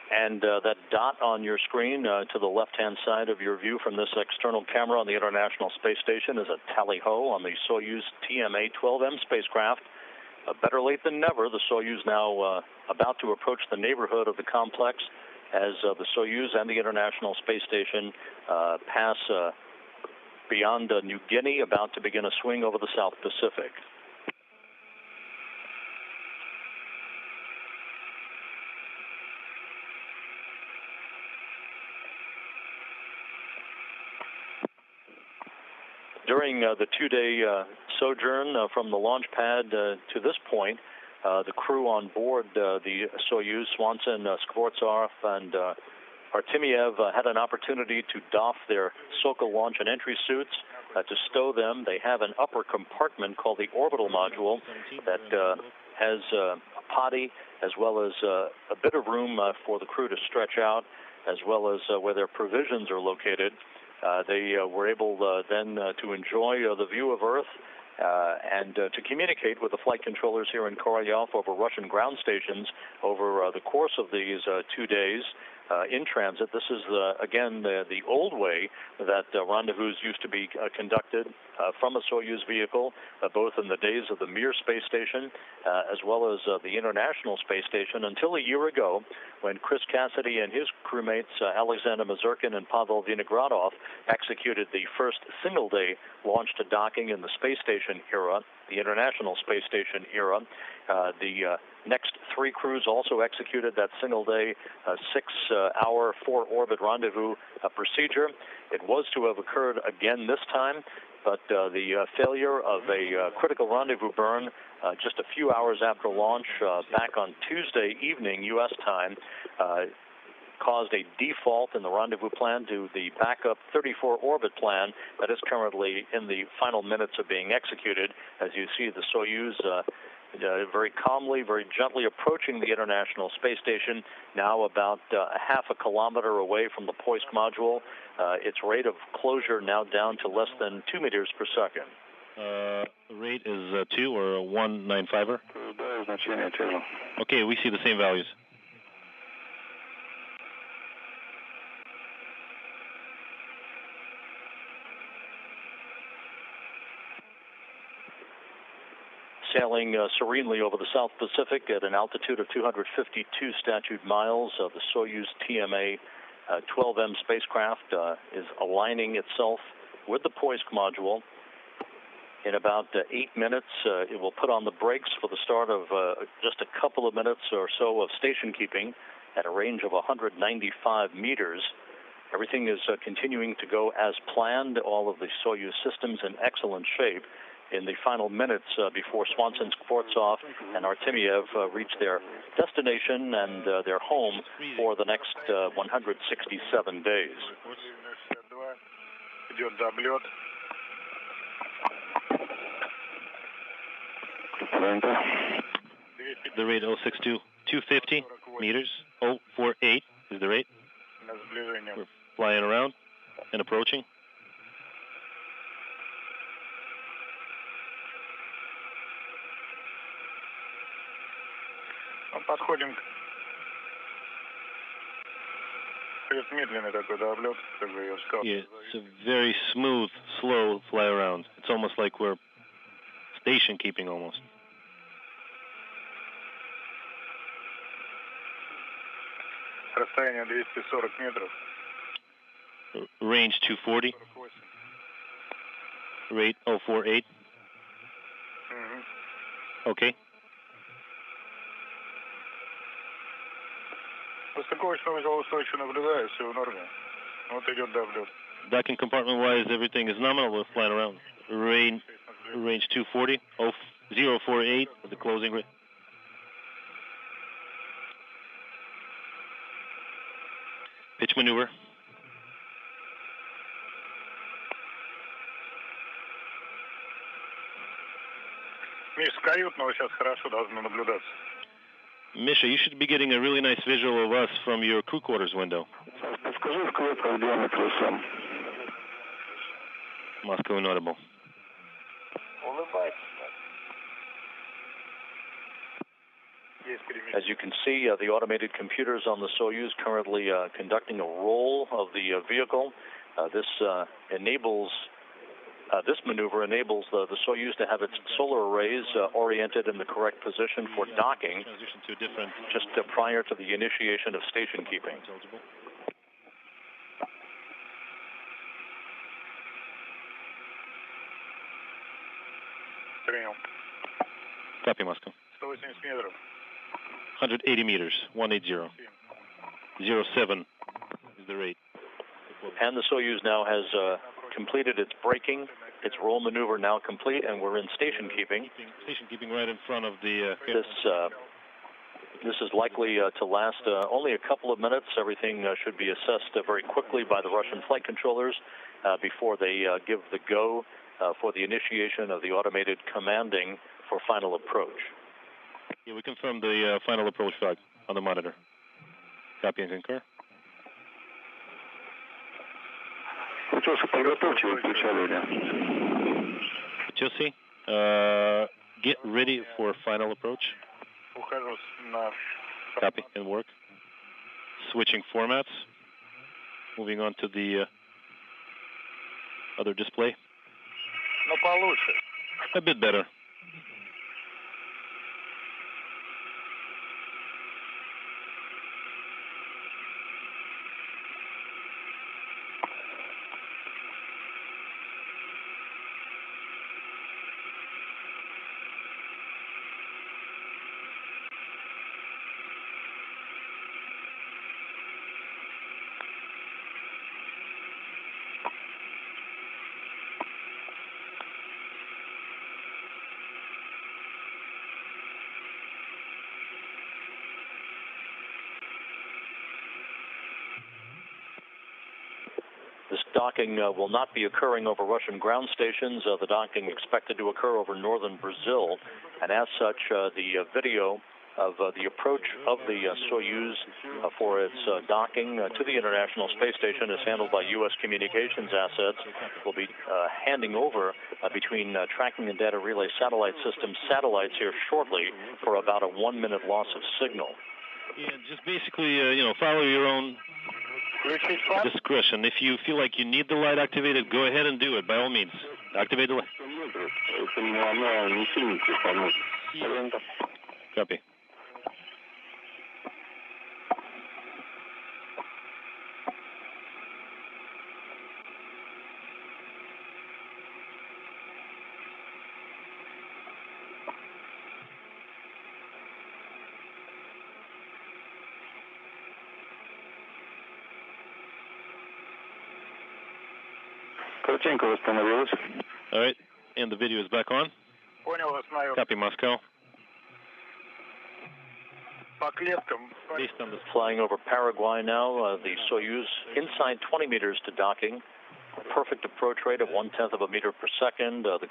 And that dot on your screen to the left-hand side of your view from this external camera on the International Space Station is a tally-ho on the Soyuz TMA-12M spacecraft. Better late than never. The Soyuz now about to approach the neighborhood of the complex as the Soyuz and the International Space Station pass beyond New Guinea, about to begin a swing over the South Pacific. During the two-day sojourn from the launch pad to this point, the crew on board the Soyuz, Swanson, Skvortsov, and Artemyev had an opportunity to doff their Sokol launch and entry suits to stow them. They have an upper compartment called the orbital module that has a potty as well as a bit of room for the crew to stretch out, as well as where their provisions are located. They were able then to enjoy the view of Earth and to communicate with the flight controllers here in Korolyov over Russian ground stations over the course of these 2 days in transit. This is, again, the old way that rendezvous used to be conducted from a Soyuz vehicle, both in the days of the Mir space station as well as the International Space Station, until a year ago when Chris Cassidy and his crewmates, Alexander Mazurkin and Pavel Vinogradov, executed the first single-day launch to docking in the space station era, the International Space Station era. The next three crews also executed that single-day 6-hour 4-orbit rendezvous procedure. It was to have occurred again this time, but the failure of a critical rendezvous burn just a few hours after launch back on Tuesday evening U.S. time caused a default in the rendezvous plan to the backup 34-orbit plan that is currently in the final minutes of being executed. As you see, the Soyuz very calmly, very gently approaching the International Space Station, now about a half a kilometer away from the Poisk module. Its rate of closure now down to less than 2 meters per second. The rate is 2 or 195er? Okay, we see the same values. Sailing serenely over the South Pacific at an altitude of 252 statute miles, the Soyuz TMA-12M spacecraft is aligning itself with the Poisk module. In about 8 minutes, it will put on the brakes for the start of just a couple of minutes or so of station keeping at a range of 195 meters. Everything is continuing to go as planned. All of the Soyuz systems in excellent shape. In the final minutes before Swanson, Skvortsov, and Artemyev reach their destination and their home for the next 167 days. The rate 062, 250 meters, 048 is the rate. We're flying around and approaching. Yeah, it's a very smooth, slow fly around. It's almost like we're station keeping almost. Range 240. Rate 048. Okay. Docking compartment-wise, everything is nominal. We're flying around. Range 240, 048 with the closing rate. Pitch maneuver. Misha, you should be getting a really nice visual of us from your crew quarters window. Moscow notable. As you can see, the automated computers on the Soyuz currently conducting a roll of the vehicle. This maneuver enables the Soyuz to have its solar arrays oriented in the correct position for docking just prior to the initiation of station keeping. Copy, Moscow. 180 meters, 180. 07 is the rate. And the Soyuz now has completed its braking, its roll maneuver now complete, and we're in station keeping. Station keeping right in front of the... This is likely to last only a couple of minutes. Everything should be assessed very quickly by the Russian flight controllers before they give the go for the initiation of the automated commanding for final approach. Yeah, we confirm the final approach flag on the monitor. Copy and concur. Chelsea, get ready for final approach. Copy and work. Switching formats. Moving on to the other display. A bit better. This docking will not be occurring over Russian ground stations. The docking expected to occur over northern Brazil, and as such, the video of the approach of the Soyuz for its docking to the International Space Station is handled by U.S. communications assets. We'll be handing over between tracking and data relay satellite systems satellites here shortly for about a 1-minute loss of signal. Yeah, just basically, follow your own discretion. If you feel like you need the light activated, go ahead and do it, by all means. Activate the light. Copy. All right, and the video is back on. Copy, Moscow. Flying over Paraguay now, the Soyuz inside 20 meters to docking. Perfect approach rate of 1/10 of a meter per second. The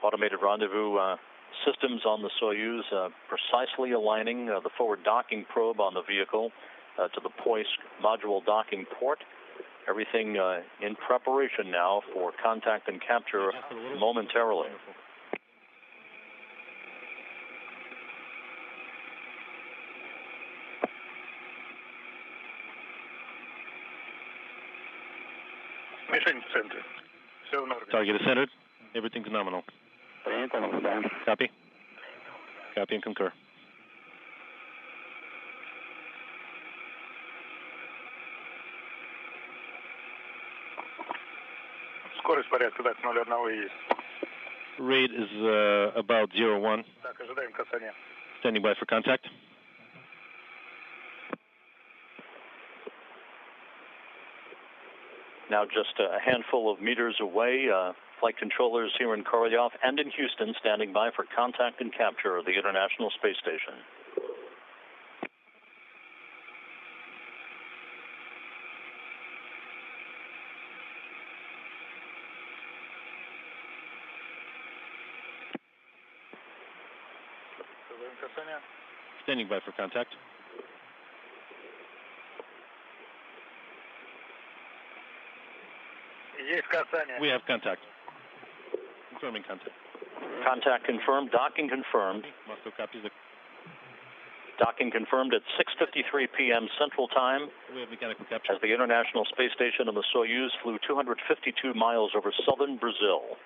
automated rendezvous systems on the Soyuz precisely aligning the forward docking probe on the vehicle to the Poisk module docking port. Everything in preparation now for contact and capture momentarily. Target is centered. Everything's nominal. Copy. Copy and concur. Rate is about 01. Standing by for contact. Now just a handful of meters away, flight controllers here in Korolyov and in Houston standing by for contact and capture of the International Space Station. Standing by for contact. We have contact. Confirming contact. Contact confirmed. Docking confirmed. Moscow copies the Docking confirmed at 6:53 p.m. Central Time We have mechanical capture. as the International Space Station and the Soyuz flew 252 miles over southern Brazil.